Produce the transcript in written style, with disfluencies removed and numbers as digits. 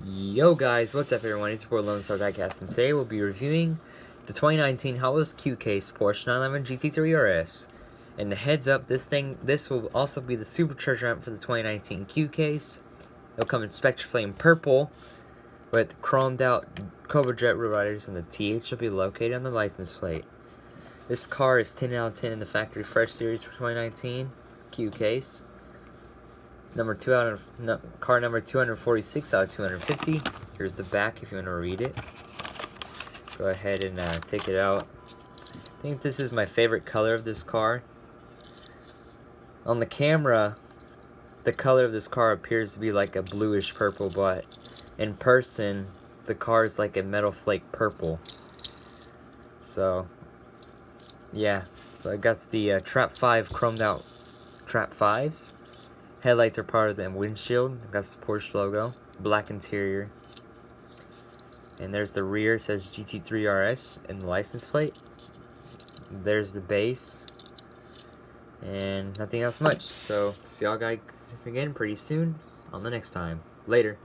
Yo guys, what's up everyone? It's your boy Lone Star Diecast, and today we'll be reviewing the 2019 Hot Wheels Q-Case Porsche 911 GT3 RS. And the heads up, this will also be the supercharged ramp for the 2019 Q-Case. It'll come in Spectre Flame Purple with chromed out Cobra Jet Road Riders, and the TH will be located on the license plate. This car is 10 out of 10 in the Factory Fresh series for 2019 Q-Case. Car number 246 out of 250. Here's the back if you want to read it. Go ahead and take it out. I think this is my favorite color of this car. On the camera, the color of this car appears to be like a bluish purple, but in person, the car is like a metal flake purple. So, yeah. So I got the Trap 5 chromed out Trap 5s. Headlights are part of the windshield. That's the Porsche logo. Black interior. And there's the rear. It says GT3 RS in the license plate. There's the base. And nothing else much. So, see y'all guys again pretty soon on the next time. Later.